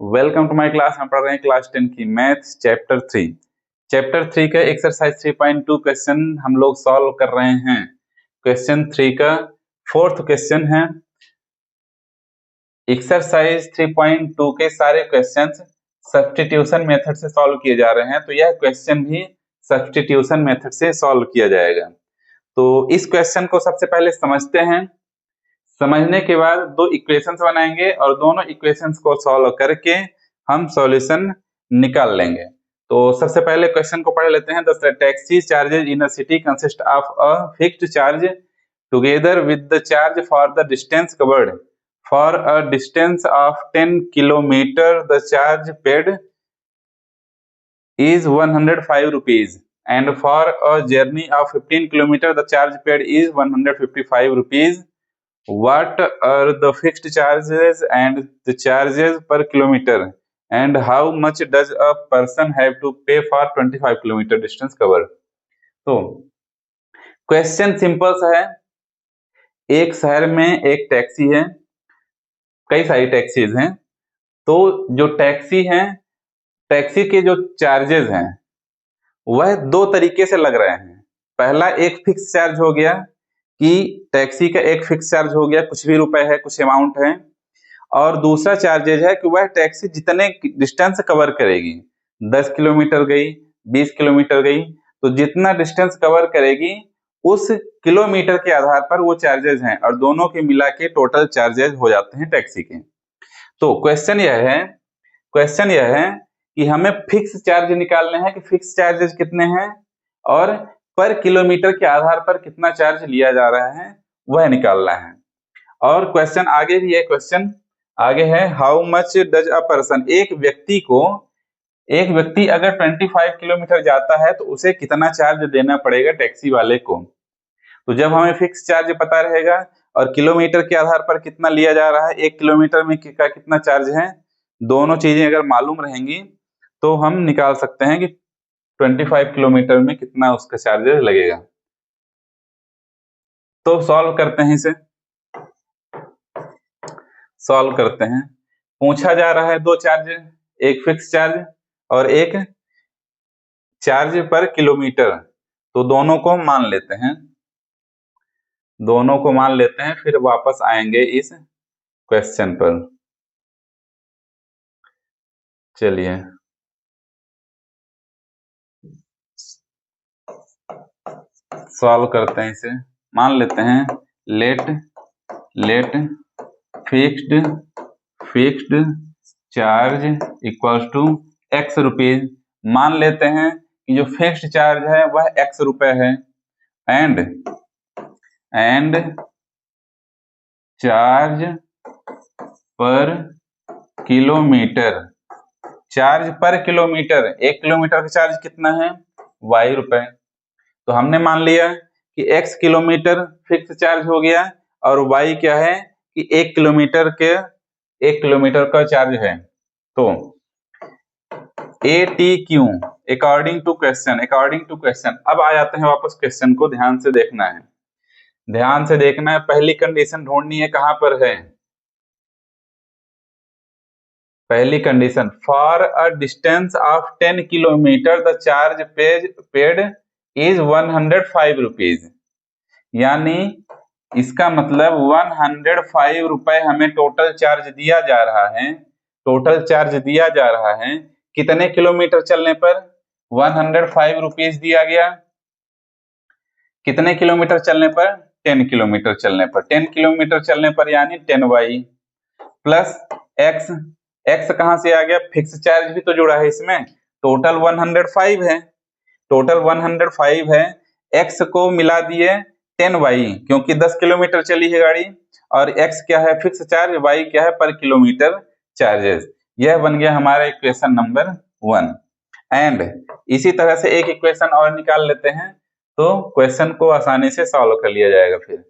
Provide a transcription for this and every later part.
Welcome to my class. हम पढ़ रहे हैं क्लास 10 की मैथ चैप्टर 3। चैप्टर 3 का एक्सरसाइज 3.2 क्वेश्चन हम लोग सॉल्व कर रहे हैं। क्वेश्चन 3 का फोर्थ क्वेश्चन है। एक्सरसाइज 3.2 के सारे क्वेश्चंस सब्स्टिट्यूशन मेथड से सॉल्व किए जा रहे हैं, तो यह क्वेश्चन भी सब्स्टिट्यूशन मेथड से सॉल्व किया जाएगा। तो इस क्वेश्चन को सबसे पहले समझते हैं। समझने के बाद दो इक्वेशंस बनाएंगे और दोनों इक्वेशंस को सॉल्व करके हम सॉल्यूशन निकाल लेंगे। तो सबसे पहले क्वेश्चन को पढ़ लेते हैं। The taxi charges in a city consist of a fixed charge together with the charge for the distance covered. For a distance of 10 kilometre the charge paid is 105 rupees and for a journey of 15 kilometer the charge paid is 155 rupees. What are the fixed charges and the charges per kilometer and how much does a person have to pay for 25 kilometer distance cover? तो question simple सा है। एक शहर में एक taxi है, कई सारी टैक्सीज हैं। तो जो टैक्सी है, टैक्सी के जो चार्जेस हैं वह दो तरीके से लग रहे हैं। पहला एक फिक्स चार्ज हो गया कि टैक्सी का एक फिक्स चार्ज हो गया, कुछ भी रुपए है, कुछ अमाउंट है। और दूसरा चार्जेज है कि वह टैक्सी जितने डिस्टेंस कवर करेगी, 10 किलोमीटर गई, 20 किलोमीटर गई, तो जितना डिस्टेंस कवर करेगी उस किलोमीटर के आधार पर वो चार्जेज हैं और दोनों के मिला के टोटल चार्जेज हो जाते हैं टैक्सी के। तो क्वेश्चन यह है कि हमें फिक्स चार्ज निकालने हैं कि फिक्स चार्जेस कितने हैं और पर किलोमीटर के आधार पर कितना चार्ज लिया जा रहा है वह निकालना है। और क्वेश्चन आगे भी है। क्वेश्चन आगे है how much does a person, एक व्यक्ति अगर 25 किलोमीटर जाता है तो उसे कितना चार्ज देना पड़ेगा टैक्सी वाले को। तो जब हमें फिक्स चार्ज पता रहेगा और किलोमीटर के आधार पर कितना लिया जा रहा है, 1 किलोमीटर में का कितना चार्ज है, दोनों चीजें अगर मालूम रहेंगी तो हम निकाल सकते हैं कि 25 किलोमीटर में कितना उसका चार्जेस लगेगा। तो सॉल्व करते हैं, इसे सॉल्व करते हैं। पूछा जा रहा है दो चार्ज, एक फिक्स चार्ज और एक चार्ज पर किलोमीटर। तो दोनों को मान लेते हैं, फिर वापस आएंगे इस क्वेश्चन पर। चलिए सॉल्व करते हैं, इसे मान लेते हैं। Let fixed charge equals to x rupees. मान लेते हैं कि जो फिक्स्ड चार्ज है वह x रुपए है एंड चार्ज पर किलोमीटर, चार्ज पर किलोमीटर, 1 किलोमीटर का चार्ज कितना है, y रुपए। तो हमने मान लिया कि x किलोमीटर फिक्स चार्ज हो गया और y क्या है कि 1 किलोमीटर का चार्ज है। तो ATQ अकॉर्डिंग टू क्वेश्चन। अब आ जाते हैं वापस क्वेश्चन को, ध्यान से देखना है। पहली कंडीशन ढूंढनी है, कहां पर है पहली condition. For a distance of 10 kilometre the charge paid is 105 rupees. यानी इसका मतलब 105 रुपए हमें टोटल चार्ज दिया जा रहा है। कितने किलोमीटर चलने पर 105 रुपीज दिया गया, कितने किलोमीटर चलने पर, 10 किलोमीटर चलने पर। 10 किलोमीटर चलने पर यानी 10y प्लस x कहां से आ गया, फिक्स चार्ज भी तो जुड़ा है इसमें। टोटल 105 है, x को मिला दिए 10y क्योंकि 10 किलोमीटर चली है गाड़ी और x क्या है फिक्स चार्ज, y क्या है पर किलोमीटर चार्जेस। यह बन गया हमारा इक्वेशन नंबर 1। एंड इसी तरह से एक इक्वेशन और निकाल लेते हैं तो क्वेश्चन को आसानी से सॉल्व कर लिया जाएगा फिर।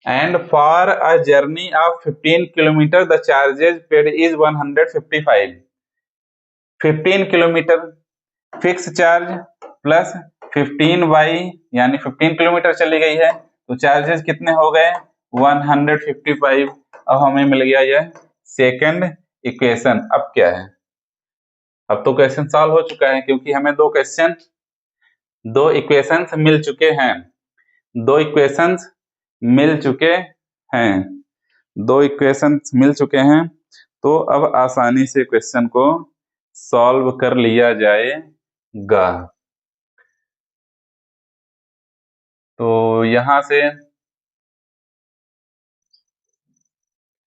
And for a journey of 15 kilometer the charges paid is 155। 15 kilometre fix charge plus 15y यानी 15 किलोमीटर चली गई है तो चार्जेस कितने हो गए 155। अब हमें मिल गया यह सेकंड इक्वेशन अब क्या है, अब तो क्वेश्चन सॉल्व हो चुका है क्योंकि हमें दो इक्वेशंस मिल चुके हैं, दो इक्वेशंस मिल चुके हैं, दो इक्वेशंस मिल चुके हैं। तो अब आसानी से क्वेश्चन को सॉल्व कर लिया जाएगा। तो यहां से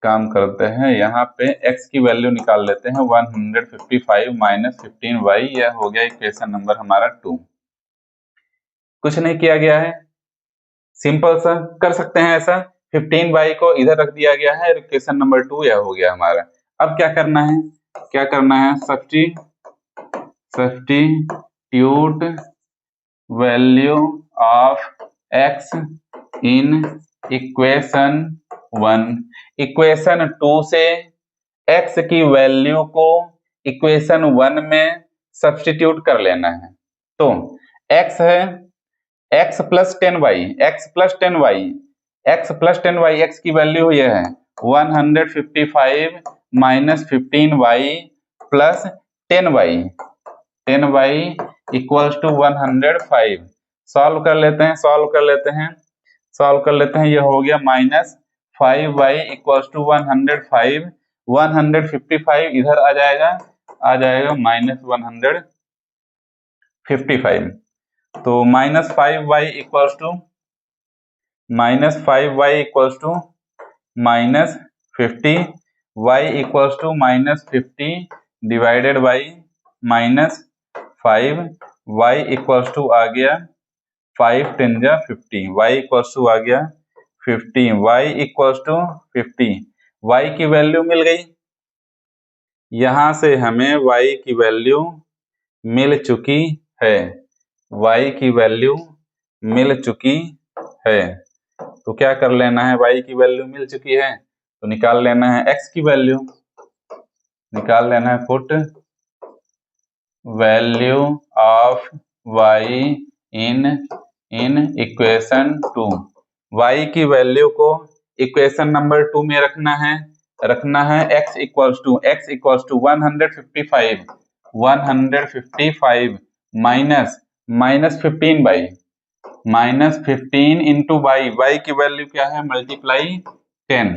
काम करते हैं, यहाँ पे x की वैल्यू निकाल लेते हैं 155 माइनस 15y, यह हो गया इक्वेशन नंबर हमारा 2। कुछ नहीं किया गया है, सिंपल सा कर सकते हैं ऐसा, 15y को इधर रख दिया गया है, इक्वेशन नंबर 2 यह हो गया हमारा। अब क्या करना है, substitute value of x in equation 1, equation 2 से x की वैल्यू को इक्वेशन 1 में सब्स्टिट्यूट कर लेना है। तो x है x प्लस 10y, x की वैल्यू यह है 155 minus 15y plus 10y equals to 105। Solve कर लेते हैं, यह हो गया माइनस 5y इक्वल्स टू 105, 155 इधर आ जाएगा माइनस 155। तो minus 5y equals to minus 50, y equals to minus 50 divided by minus 5, y equals to आ गया 5 10 जा 50, y इक्वल्स टू आ गया 50, y इक्वल्स टू 50, y की वैल्यू मिल गई। यहां से हमें y की वैल्यू मिल चुकी है, y की वैल्यू मिल चुकी है। तो क्या कर लेना है, y की वैल्यू मिल चुकी है तो निकाल लेना है x की वैल्यू, निकाल लेना है put value of y in equation 2, y की वैल्यू को इक्वेशन नंबर 2 में रखना है x equals to 155 minus 15 into y की वैल्यू क्या है, multiply 10,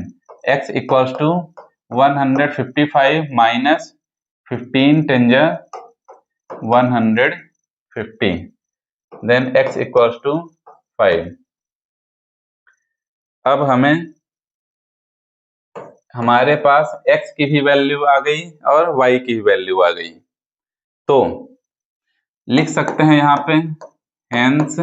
x equals to 155 minus 15 10 जा 150, देन x इक्वल्स टू 5। अब हमारे पास x की भी वैल्यू आ गई और y की भी वैल्यू आ गई। तो लिख सकते हैं यहाँ पे हेंस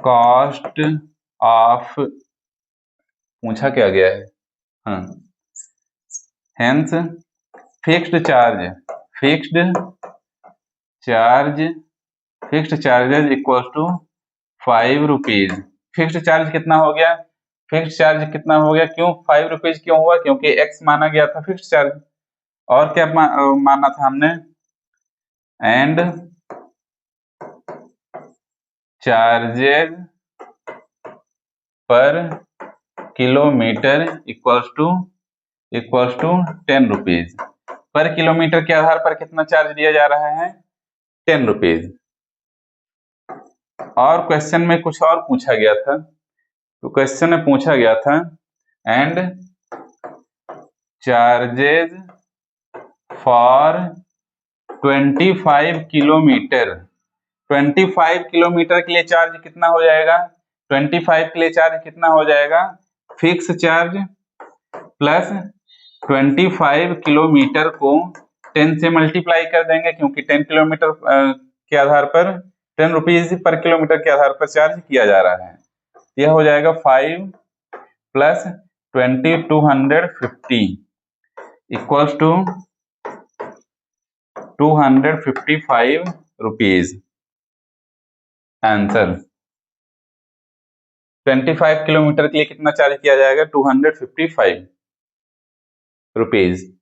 कॉस्ट ऑफ, पूछा क्या गया है, हाँ, hence fixed charges equal to 5 rupees. Fixed charge कितना हो गया, क्यों 5 रुपीज क्यों हुआ, क्योंकि x माना गया था फिक्स्ड चार्ज। और क्या माना था हमने, एंड चार्जेज पर किलोमीटर इक्वल्स टू 10 रुपीज। पर किलोमीटर के आधार पर कितना चार्ज दिया जा रहा है, 10 रुपीज। और क्वेश्चन में कुछ और पूछा गया था, तो क्वेश्चन में पूछा गया था and charges for 25 kilometre, 25 kilometre के लिए चार्ज कितना हो जाएगा, 25 के लिए चार्ज कितना हो जाएगा, फिक्स चार्ज प्लस 25 किलोमीटर को 10 से मल्टीप्लाई कर देंगे, क्योंकि 10 किलोमीटर के आधार पर 10 रुपीज पर किलोमीटर के आधार पर चार्ज किया जा रहा है। यह हो जाएगा 5 plus 20 250 equals to 255 rupees. Answer 25 kilometre के लिए कितना चार्ज किया जाएगा, 255 रुपीज।